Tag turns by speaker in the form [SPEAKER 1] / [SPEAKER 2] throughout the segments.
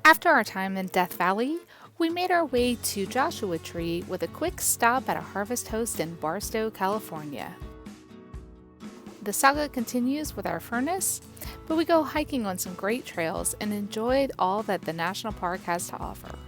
[SPEAKER 1] After our time in Death Valley, we made our way to Joshua Tree with a quick stop at a Harvest Host in Barstow, California. The saga continues with our furnace, but we go hiking on some great trails and enjoyed all that the national park has to offer.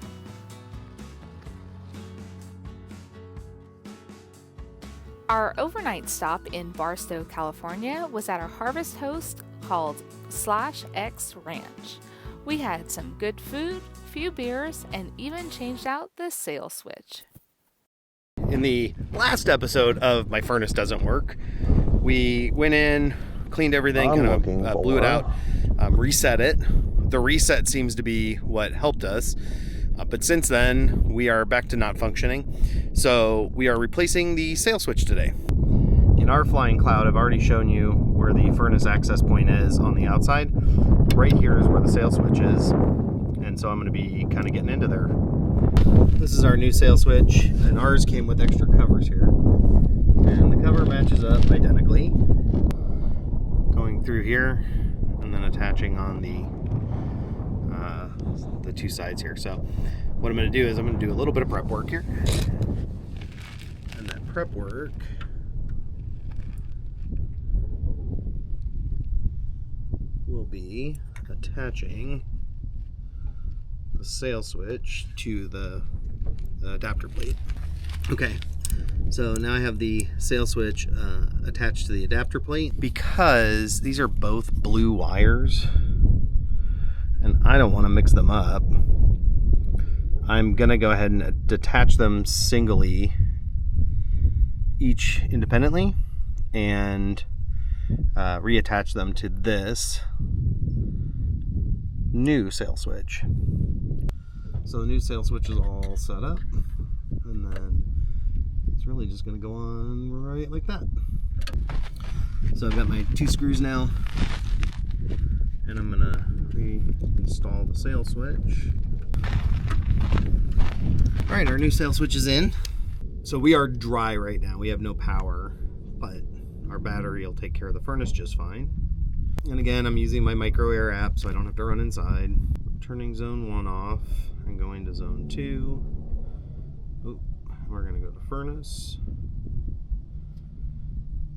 [SPEAKER 1] Our overnight stop in Barstow, California was at our Harvest Host called /X Ranch. We had some good food, few beers, and even changed out the sail switch.
[SPEAKER 2] In the last episode of My Furnace Doesn't Work, we went in, cleaned everything, blew it out, reset it. The reset seems to be what helped us. But since then, we are back to not functioning. So we are replacing the sail switch today. In our flying cloud, I've already shown you where the furnace access point is on the outside. Right here is where the sail switch is. And so I'm going to be kind of getting into there. This is our new sail switch, and ours came with extra covers here. And the cover matches up identically. Going through here, and then attaching on the two sides here. So what I'm going to do is I'm going to do a little bit of prep work here. And that prep work will be attaching the sail switch to the adapter plate. Okay, so now I have the sail switch attached to the adapter plate. Because these are both blue wires and I don't want to mix them up, I'm gonna go ahead and detach them singly, each independently, and reattach them to this new sail switch. So the new sail switch is all set up, and then it's really just going to go on right like that. So I've got my 2 screws now, and I'm going to reinstall the sail switch. All right, our new sail switch is in. So we are dry right now. We have no power, but our battery will take care of the furnace just fine. And again, I'm using my micro air app, so I don't have to run inside. Turning zone 1 off and going to zone 2. Oh, we're going to go to furnace.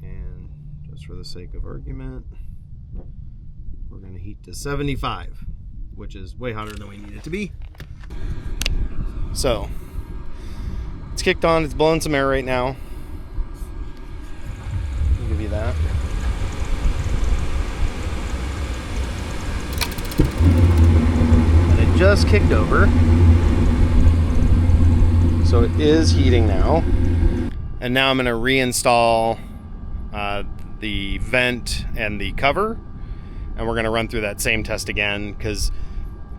[SPEAKER 2] And just for the sake of argument, we're going to heat to 75, which is way hotter than we need it to be. So it's kicked on. It's blowing some air right now. I'll give you that. Just kicked over, so it is heating now. And now I'm going to reinstall the vent and the cover, and we're going to run through that same test again, because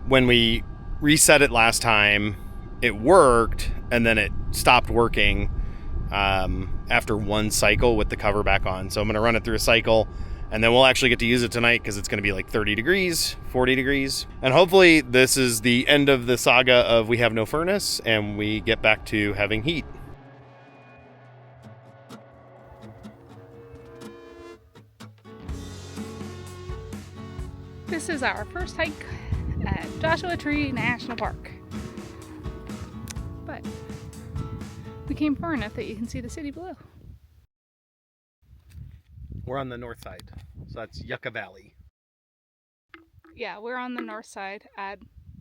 [SPEAKER 2] when we reset it last time it worked, and then it stopped working after 1 cycle with the cover back on. So I'm going to run it through a cycle, and then we'll actually get to use it tonight, because it's going to be like 30 degrees, 40 degrees. And hopefully this is the end of the saga of we have no furnace and we get back to having heat.
[SPEAKER 1] This is our first hike at Joshua Tree National Park. But we came far enough that you can see the city below.
[SPEAKER 2] We're on the north side, so that's Yucca Valley.
[SPEAKER 1] Yeah, we're on the north side at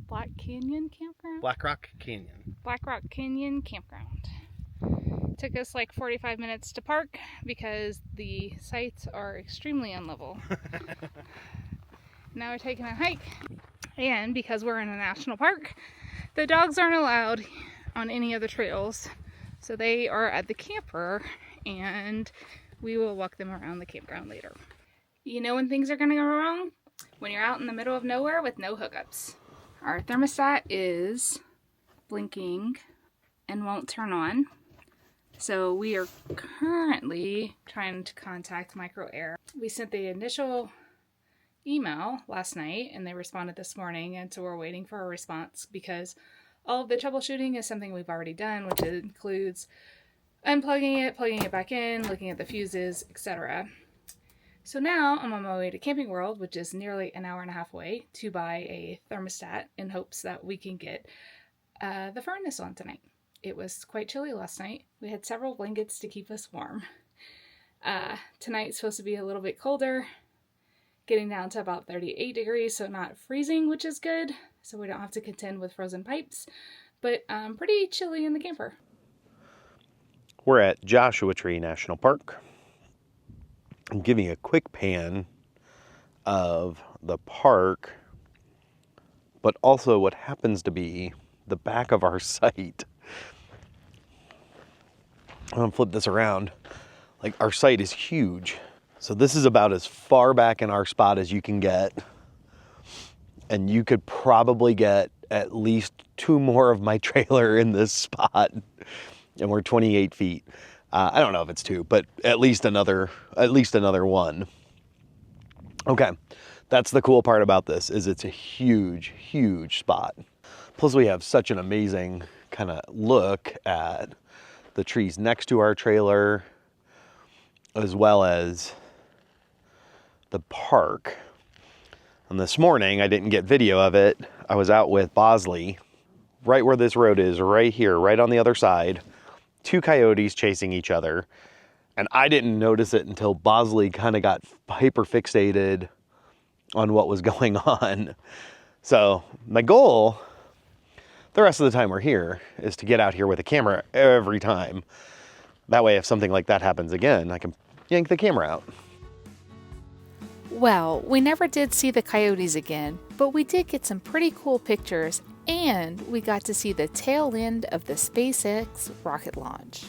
[SPEAKER 1] Black Canyon Campground?
[SPEAKER 2] Black Rock Canyon.
[SPEAKER 1] Black Rock Canyon Campground. Took us like 45 minutes to park because the sites are extremely unlevel. Now we're taking a hike, and because we're in a national park, the dogs aren't allowed on any of the trails, so they are at the camper, and we will walk them around the campground later. You know when things are going to go wrong? When you're out in the middle of nowhere with no hookups. Our thermostat is blinking and won't turn on. So we are currently trying to contact Micro Air. We sent the initial email last night and they responded this morning, and so we're waiting for a response because all of the troubleshooting is something we've already done, which includes unplugging it, plugging it back in, looking at the fuses, etc. So now I'm on my way to Camping World, which is nearly an hour and a half away, to buy a thermostat in hopes that we can get the furnace on tonight. It was quite chilly last night. We had several blankets to keep us warm. Tonight's supposed to be a little bit colder, getting down to about 38 degrees, so not freezing, which is good, so we don't have to contend with frozen pipes, but pretty chilly in the camper.
[SPEAKER 3] We're at Joshua Tree National Park. I'm giving a quick pan of the park, but also what happens to be the back of our site. I'm gonna flip this around. Like, our site is huge. So this is about as far back in our spot as you can get. And you could probably get at least 2 more of my trailer in this spot. And we're 28 feet. I don't know if it's 2, but at least another one. Okay, that's the cool part about this, is it's a huge, huge spot. Plus we have such an amazing kind of look at the trees next to our trailer, as well as the park. And this morning, I didn't get video of it. I was out with Bosley, right where this road is, right here, right on the other side. 2 coyotes chasing each other. And I didn't notice it until Bosley kind of got hyper fixated on what was going on. So my goal, the rest of the time we're here, is to get out here with a camera every time. That way, if something like that happens again, I can yank the camera out.
[SPEAKER 1] Well, we never did see the coyotes again, but we did get some pretty cool pictures, and we got to see the tail end of the SpaceX rocket launch.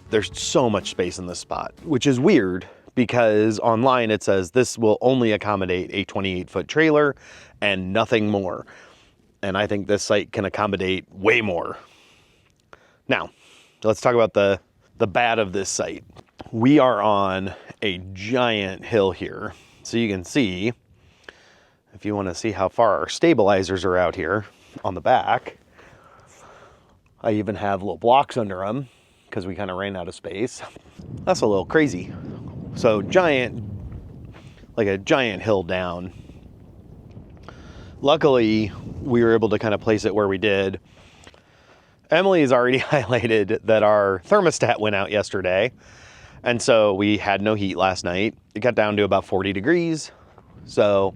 [SPEAKER 3] There's so much space in this spot, which is weird because online it says this will only accommodate a 28-foot trailer and nothing more. And I think this site can accommodate way more. Now, let's talk about the bad of this site. We are on a giant hill here. So you can see, if you want to see how far our stabilizers are out here on the back, I even have little blocks under them because we kind of ran out of space. That's a little crazy. So giant, like a giant hill down. Luckily, we were able to kind of place it where we did. Emily has already highlighted that our thermostat went out yesterday. And so we had no heat last night. It got down to about 40 degrees. So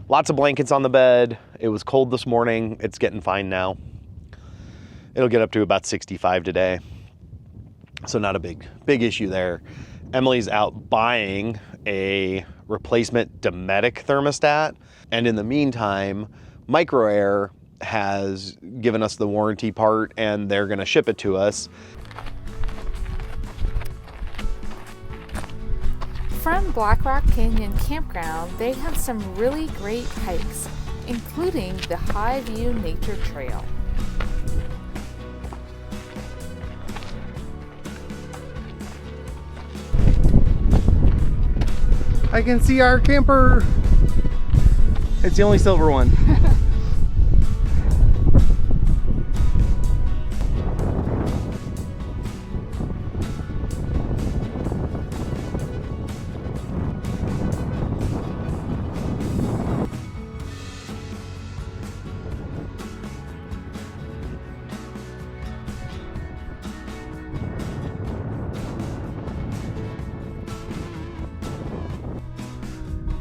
[SPEAKER 3] lots of blankets on the bed. It was cold this morning. It's getting fine now. It'll get up to about 65 today. So not a big issue there. Emily's out buying a replacement Dometic thermostat. And in the meantime, Microair has given us the warranty part and they're gonna ship it to us.
[SPEAKER 1] From Black Rock Canyon Campground, they have some really great hikes, including the High View Nature Trail.
[SPEAKER 2] I can see our camper. It's the only silver one.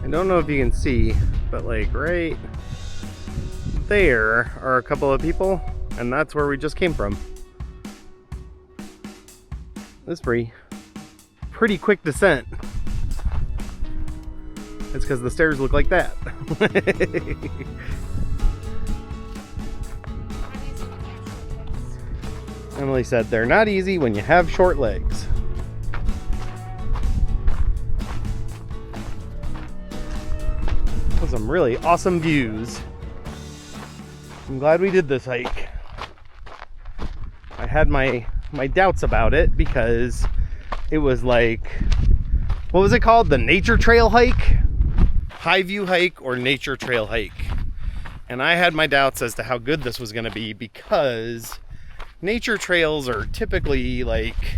[SPEAKER 2] I don't know if you can see, but like right there are a couple of people, and that's where we just came from. This pretty quick descent. It's because the stairs look like that. Emily said they're not easy when you have short legs. Some really awesome views. I'm glad we did this hike. I had my doubts about it because it was like, what was it called? The nature trail hike? High view hike or nature trail hike. And I had my doubts as to how good this was going to be because nature trails are typically like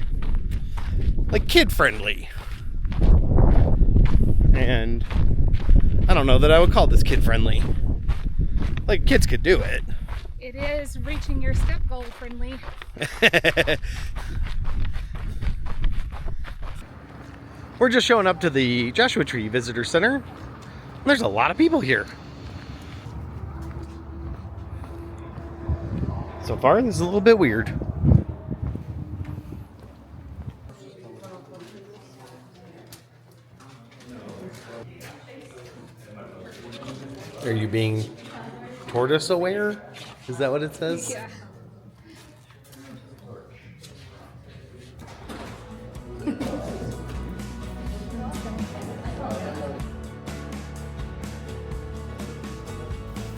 [SPEAKER 2] like kid friendly. And I don't know that I would call this kid friendly. Like kids could do it.
[SPEAKER 1] It is reaching your step goal friendly.
[SPEAKER 2] We're just showing up to the Joshua Tree Visitor Center. There's a lot of people here. So far, this is a little bit weird. Are you being tortoise aware? Is that what it says?
[SPEAKER 1] Yeah.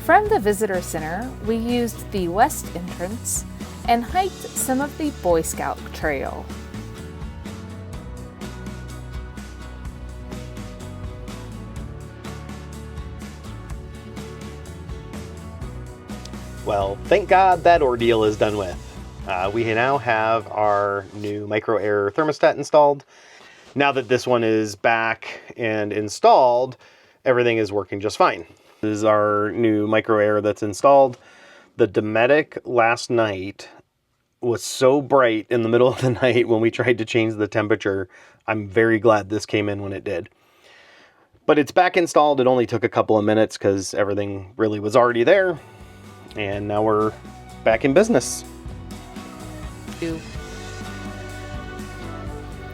[SPEAKER 1] From the visitor center, we used the west entrance and hiked some of the Boy Scout trail.
[SPEAKER 3] Well, thank God that ordeal is done with. We now have our new micro air thermostat installed. Now that this one is back and installed, everything is working just fine. This is our new micro air that's installed. The Dometic last night was so bright in the middle of the night when we tried to change the temperature. I'm very glad this came in when it did. But it's back installed. It only took a couple of minutes because everything really was already there. And now we're back in business.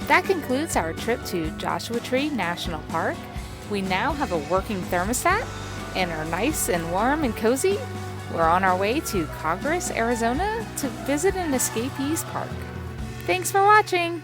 [SPEAKER 1] That concludes our trip to Joshua Tree National Park. We now have a working thermostat and are nice and warm and cozy. We're on our way to Congress, Arizona to visit an escapees park. Thanks for watching!